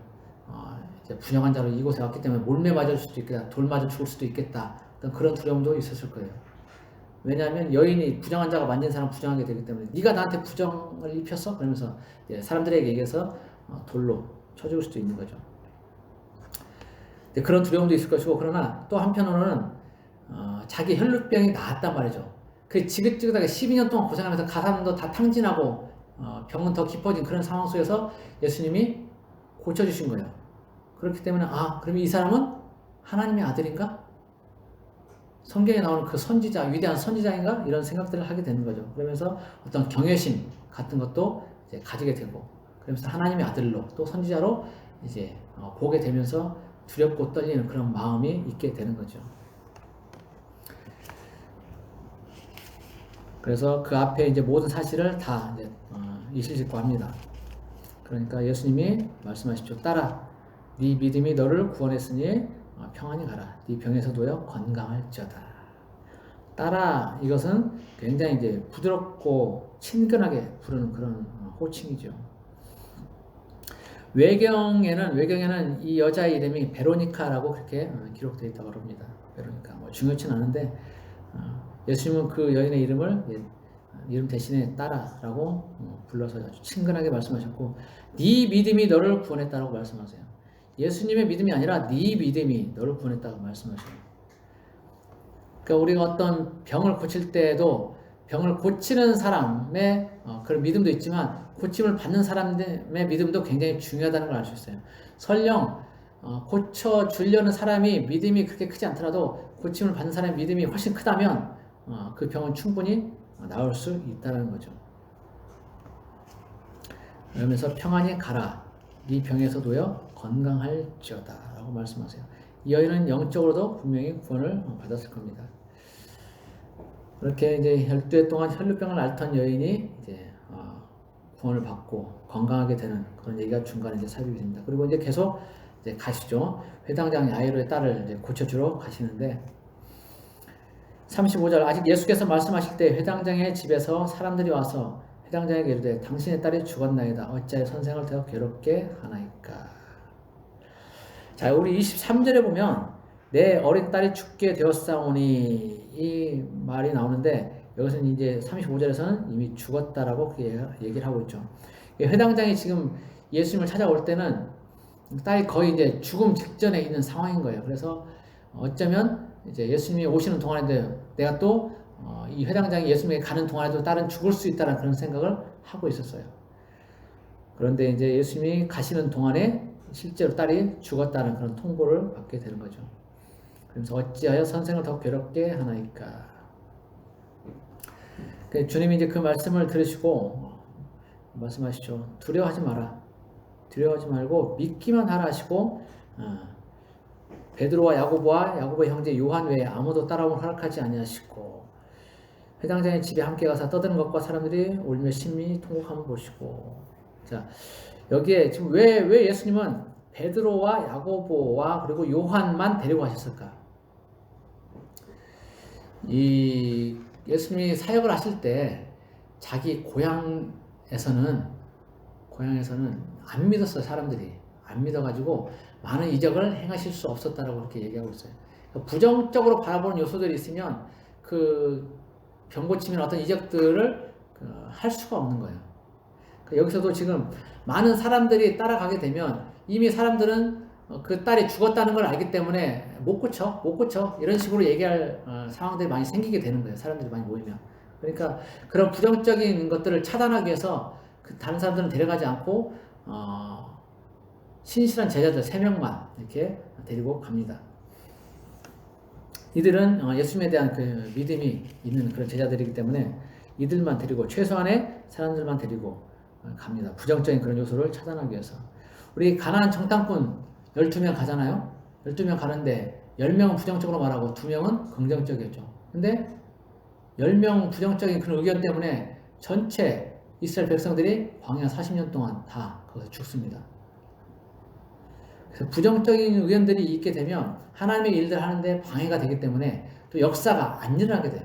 이제 부정한 자로 이곳에 왔기 때문에 몰매 맞을 수도 있겠다, 돌 맞아 죽을 수도 있겠다, 어떤 그런 두려움도 있었을 거예요. 왜냐하면 여인이 부정한 자가 만진 사람 부정하게 되기 때문에 네가 나한테 부정을 입혔어? 그러면서 사람들에게 얘기해서 돌로 쳐죽을 수도 있는 거죠. 그런 두려움도 있을 것이고 그러나 또 한편으로는 자기 혈루병이 나았단 말이죠. 그 지긋지긋하게 12년 동안 고생하면서 가산도 다 탕진하고 병은 더 깊어진 그런 상황 속에서 예수님이 고쳐주신 거예요. 그렇기 때문에 그러면 이 사람은 하나님의 아들인가? 성경에 나오는 그 선지자, 위대한 선지자인가? 이런 생각들을 하게 되는 거죠. 그러면서 어떤 경외심 같은 것도 이제 가지게 되고, 그러면서 하나님의 아들로 또 선지자로 이제 보게 되면서 두렵고 떨리는 그런 마음이 있게 되는 거죠. 그래서 그 앞에 이제 모든 사실을 다 이제 이실직고합니다. 그러니까 예수님이 말씀하십시오. 딸아, 네 믿음이 너를 구원했으니 평안히 가라. 네 병에서 놓여 건강할지어다. 딸아, 이것은 굉장히 이제 부드럽고 친근하게 부르는 그런 호칭이죠. 외경에는 이 여자의 이름이 베로니카라고 그렇게 기록되어 있다고 합니다. 베로니카. 중요치는 않은데 예수님은 그 여인의 이름 대신에 딸아라고 불러서 아주 친근하게 말씀하셨고, 네 믿음이 너를 구원했다라고 말씀하세요. 예수님의 믿음이 아니라 네 믿음이 너를 구원했다고 말씀하셔요. 그러니까 우리가 어떤 병을 고칠 때에도 병을 고치는 사람의 그런 믿음도 있지만 고침을 받는 사람의 믿음도 굉장히 중요하다는 걸 알 수 있어요. 설령 고쳐주려는 사람이 믿음이 그렇게 크지 않더라도 고침을 받는 사람의 믿음이 훨씬 크다면 그 병은 충분히 나을 수 있다는 거죠. 그러면서 평안히 가라. 네 병에서 놓여 건강할지어다 라고 말씀하세요. 이 여인은 영적으로도 분명히 구원을 받았을 겁니다. 그렇게 이제 12해 동안 혈루병을 앓던 여인이 이제 구원을 받고 건강하게 되는 그런 얘기가 중간에 이제 삽입이 됩니다. 그리고 이제 계속 이제 가시죠. 회당장 야이로의 딸을 이제 고쳐주러 가시는데 35절, 아직 예수께서 말씀하실 때 회당장의 집에서 사람들이 와서 회당장에게 이르되 당신의 딸이 죽었나이다. 어찌하여 선생을 더 괴롭게 하나이까. 자, 우리 23절에 보면 내 어린 딸이 죽게 되었사오니 이 말이 나오는데 여기서는 이제 35절에서는 이미 죽었다라고 그렇게 얘기를 하고 있죠. 회당장이 지금 예수님을 찾아올 때는 딸이 거의 이제 죽음 직전에 있는 상황인 거예요. 그래서 어쩌면 이제 예수님이 오시는 동안에도 내가 또 이 회당장이 예수님에게 가는 동안에도 딸은 죽을 수 있다는 그런 생각을 하고 있었어요. 그런데 이제 예수님이 가시는 동안에 실제로 딸이 죽었다는 그런 통보를 받게 되는 거죠. 그래서 어찌하여 선생을 더 괴롭게 하나이까. 주님이 이제 그 말씀을 들으시고 말씀하시죠. 두려워하지 마라. 두려워하지 말고 믿기만 하라 하시고 베드로와 야고보의 형제 요한 외에 아무도 따라오면 허락하지 아니하시고 회당장의 집에 함께 가서 떠드는 것과 사람들이 울며 심히 통곡함을 보시고. 자, 여기에 지금 왜 예수님은 베드로와 야고보와 그리고 요한만 데리고 가셨을까? 이 예수님이 사역을 하실 때 자기 고향에서는 안 믿었어요. 사람들이 안 믿어가지고 많은 이적을 행하실 수 없었다라고 그렇게 얘기하고 있어요. 부정적으로 바라보는 요소들이 있으면 그 병고침이나 어떤 이적들을 할 수가 없는 거예요. 여기서도 지금 많은 사람들이 따라가게 되면 이미 사람들은 그 딸이 죽었다는 걸 알기 때문에 못 고쳐 이런 식으로 얘기할 상황들이 많이 생기게 되는 거예요. 사람들이 많이 모이면. 그러니까 그런 부정적인 것들을 차단하기 위해서 다른 사람들은 데려가지 않고 신실한 제자들 3명만 이렇게 데리고 갑니다. 이들은 예수님에 대한 그 믿음이 있는 그런 제자들이기 때문에 이들만 데리고 최소한의 사람들만 데리고 갑니다. 부정적인 그런 요소를 차단하기 위해서. 우리 가나안 정탐꾼 12명 가잖아요. 12명 가는데 10명은 부정적으로 말하고 2명은 긍정적이었죠. 근데 10명 부정적인 그런 의견 때문에 전체 이스라엘 백성들이 광야 40년 동안 다 거기서 죽습니다. 그래서 부정적인 의견들이 있게 되면 하나님의 일들을 하는데 방해가 되기 때문에 또 역사가 안 일어나게 돼요.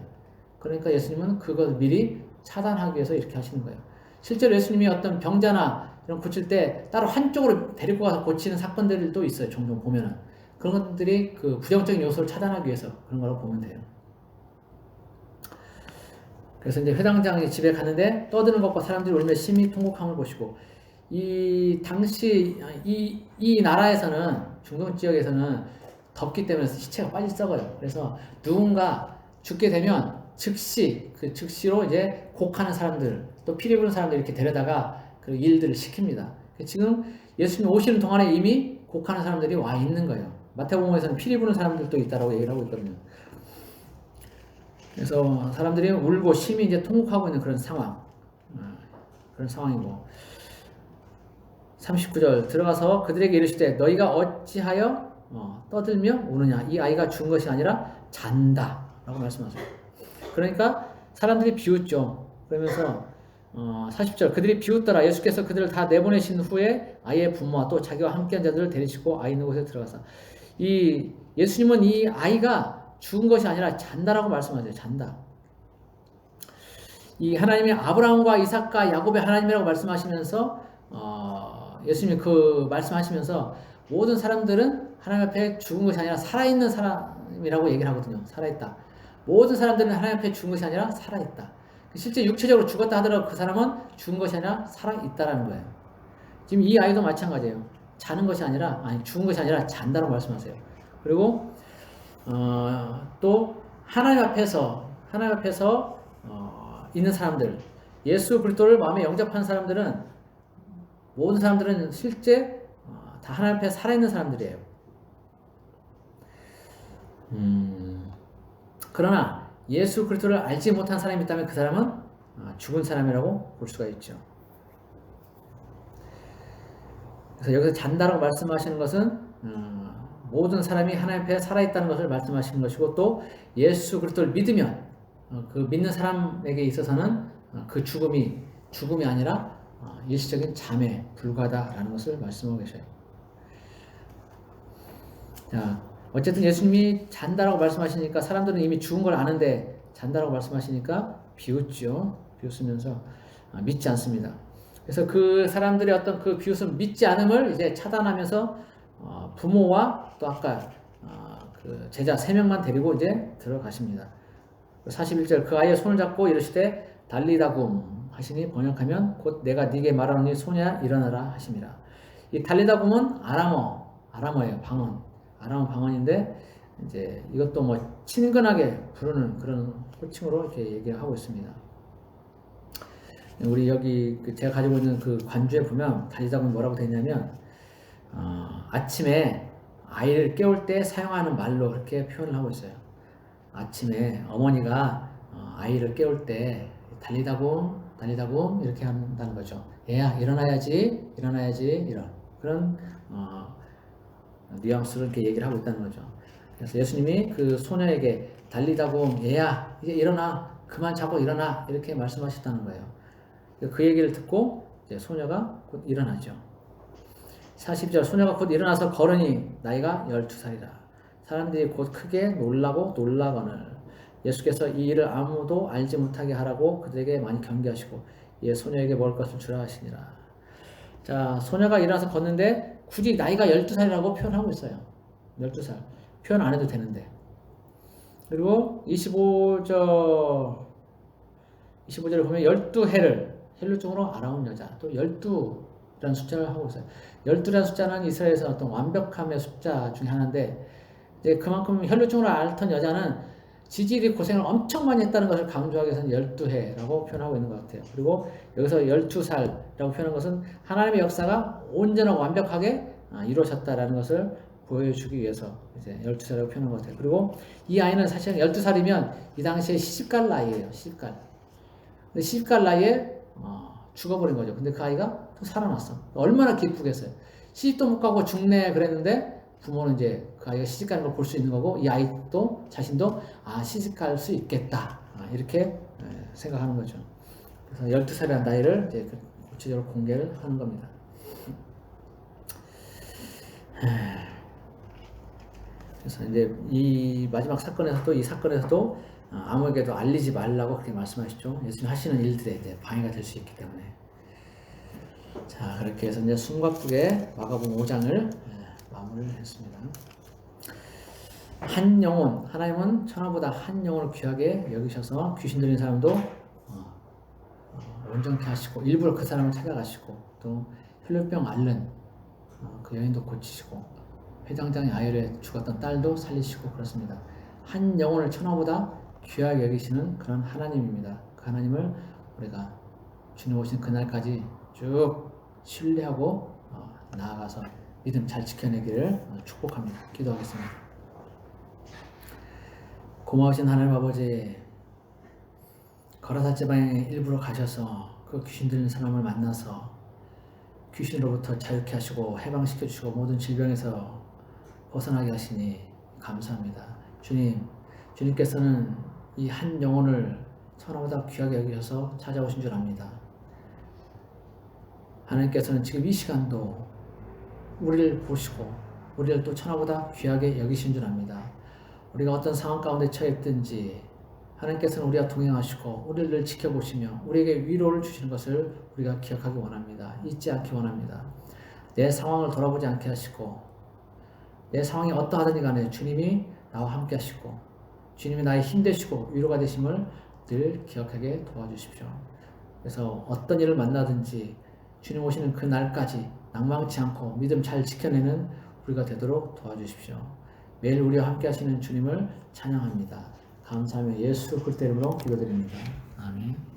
그러니까 예수님은 그걸 미리 차단하기 위해서 이렇게 하시는 거예요. 실제로 예수님이 어떤 병자나 이런 고칠 때 따로 한쪽으로 데리고 가서 고치는 사건들도 있어요. 종종 보면은. 그런 것들이 그 부정적인 요소를 차단하기 위해서 그런 거라고 보면 돼요. 그래서 이제 회당장이 집에 갔는데 떠드는 것과 사람들이 울며 심히 통곡함을 보시고 이 당시 이 나라에서는 중동 지역에서는 덥기 때문에 시체가 빨리 썩어요. 그래서 누군가 죽게 되면 즉시로 이제 곡하는 사람들 또 피리 부는 사람들 이렇게 데려다가 그 일들을 시킵니다. 지금 예수님 오시는 동안에 이미 곡하는 사람들이 와 있는 거예요. 마태복음에서는 피리 부는 사람들도 있다라고 얘기를 하고 있거든요. 그래서 사람들이 울고 심히 이제 통곡하고 있는 그런 상황이고 39절 들어가서 그들에게 이르시되 너희가 어찌하여 떠들며 우느냐 이 아이가 죽은 것이 아니라 잔다 라고 말씀하세요. 그러니까 사람들이 비웃죠. 그러면서 40절 그들이 비웃더라. 예수께서 그들을 다 내보내신 후에 아이의 부모와 또 자기와 함께한 자들을 데리시고 아이 있는 곳에 들어가서 이 예수님은 이 아이가 죽은 것이 아니라 잔다라고 말씀하세요. 잔다. 이 하나님이 아브라함과 이삭과 야곱의 하나님이라고 말씀하시면서 예수님이 그 말씀하시면서 모든 사람들은 하나님 앞에 죽은 것이 아니라 살아있는 사람이라고 얘기를 하거든요. 살아있다. 모든 사람들은 하나님 앞에 죽은 것이 아니라 살아있다. 실제 육체적으로 죽었다 하더라도 그 사람은 죽은 것이 아니라 살아있다라는 거예요. 지금 이 아이도 마찬가지예요. 자는 것이 아니라 죽은 것이 아니라 잔다라고 말씀하세요. 그리고 또 하나님 앞에서 있는 사람들, 예수 그리스도를 마음에 영접한 사람들은 모든 사람들은 실제 다 하나님 앞에 살아있는 사람들이에요. 그러나 예수 그리스도를 알지 못한 사람이 있다면 그 사람은 죽은 사람이라고 볼 수가 있죠. 그래서 여기서 잔다라고 말씀하시는 것은 모든 사람이 하나님 앞에 살아있다는 것을 말씀하시는 것이고 또 예수 그리스도를 믿으면 그 믿는 사람에게 있어서는 그 죽음이 아니라 일시적인 잠에 불과하다라는 것을 말씀하고 계셔요. 자, 어쨌든 예수님이 잔다라고 말씀하시니까 사람들은 이미 죽은 걸 아는데 잔다라고 말씀하시니까 비웃으면서 믿지 않습니다. 그래서 그 사람들의 어떤 그 비웃음 믿지 않음을 이제 차단하면서 부모와 또 아까 그 제자 3명만 데리고 이제 들어가십니다. 41절 그 아이의 손을 잡고 이르시되 달리다굼 하시니 번역하면 곧 내가 네게 말하노니 소녀야 일어나라 하심이라. 이 달리다굼은 아람어예요. 아람어 방언인데 이제 이것도 뭐 친근하게 부르는 그런 호칭으로 이렇게 얘기를 하고 있습니다. 우리 여기 제가 가지고 있는 그 관주에 보면 달리다굼 뭐라고 되어 있냐면 아침에 아이를 깨울 때 사용하는 말로 그렇게 표현을 하고 있어요. 아침에 어머니가 아이를 깨울 때 달리다굼 이렇게 한다는 거죠. 얘야 일어나야지 이런 그런 뉘앙스로 이렇게 얘기를 하고 있다는 거죠. 그래서 예수님이 그 소녀에게 달리다굼 얘야 이제 일어나 그만 자고 일어나 이렇게 말씀하셨다는 거예요. 그 얘기를 듣고 이제 소녀가 곧 일어나죠. 40절 소녀가 곧 일어나서 걸으니 나이가 12살이라. 사람들이 곧 크게 놀라거늘 예수께서 이 일을 아무도 알지 못하게 하라고 그들에게 많이 경계하시고 예 소녀에게 먹을 것을 주라 하시니라. 자, 소녀가 일어나서 걷는데 굳이 나이가 12살이라고 표현하고 있어요. 12살. 표현 안 해도 되는데. 그리고 25절을 보면 12해를 헬루중으로 알아온 여자. 또 12라는 숫자를 하고 있어요. 12라는 숫자는 이스라엘에서 어떤 완벽함의 숫자 중에 하나인데 이제 그만큼 헬루중으로 앓던 여자는 지질이 고생을 엄청 많이 했다는 것을 강조하기 위해서는 12해라고 표현하고 있는 것 같아요. 그리고 여기서 12살이라고 표현한 것은 하나님의 역사가 온전하고 완벽하게 이루어졌다라는 것을 보여주기 위해서 이제 12살이라고 표현한 것 같아요. 그리고 이 아이는 사실 12살이면 이 당시에 시집갈 나이예요. 근데 시집갈 나이에 죽어버린 거죠. 근데 그 아이가 또 살아났어. 얼마나 기쁘겠어요. 시집도 못 가고 죽네 그랬는데 부모는 이제 그 아이가 시집가는 걸 볼 수 있는 거고 이 아이도 자신도 시집갈 수 있겠다 이렇게 생각하는 거죠. 그래서 12살이라는 나이를 이제 구체적으로 공개를 하는 겁니다. 그래서 이제 이 마지막 사건에서도 아무에게도 알리지 말라고 그렇게 말씀하시죠. 예수님 하시는 일들에 이제 방해가 될 수 있기 때문에. 자, 그렇게 해서 이제 숨가쁘게 마가복음 5장을 마무리를 했습니다. 한 영혼, 하나님은 천하보다 한 영혼을 귀하게 여기셔서 귀신 들린 사람도 온전케 하시고 일부러 그 사람을 찾아가시고 또 혈루병 앓는 그 여인도 고치시고 회장장의 아이를 죽었던 딸도 살리시고 그렇습니다. 한 영혼을 천하보다 귀하게 여기시는 그런 하나님입니다. 그 하나님을 우리가 주님 오신 그날까지 쭉 신뢰하고 나아가서 믿음 잘 지켜내기를 축복합니다. 기도하겠습니다. 고마우신 하나님 아버지, 거라사 지방에 일부러 가셔서 그 귀신 들린 사람을 만나서 귀신으로부터 자유케 하시고 해방시켜 주시고 모든 질병에서 벗어나게 하시니 감사합니다. 주님, 주님께서는 이 한 영혼을 천하보다 귀하게 여기셔서 찾아오신 줄 압니다. 하나님께서는 지금 이 시간도 우리를 보시고 우리를 또 천하보다 귀하게 여기신 줄 압니다. 우리가 어떤 상황 가운데 처했든지 하나님께서는 우리와 동행하시고 우리를 늘 지켜보시며 우리에게 위로를 주시는 것을 우리가 기억하기 원합니다. 잊지 않기 원합니다. 내 상황을 돌아보지 않게 하시고 내 상황이 어떠하든지 간에 주님이 나와 함께 하시고 주님이 나의 힘 되시고 위로가 되심을 늘 기억하게 도와주십시오. 그래서 어떤 일을 만나든지 주님 오시는 그 날까지 낭망치 않고 믿음 잘 지켜내는 우리가 되도록 도와주십시오. 매일 우리와 함께 하시는 주님을 찬양합니다. 감사하며 예수 그리스도 이름으로 기도드립니다. 아멘.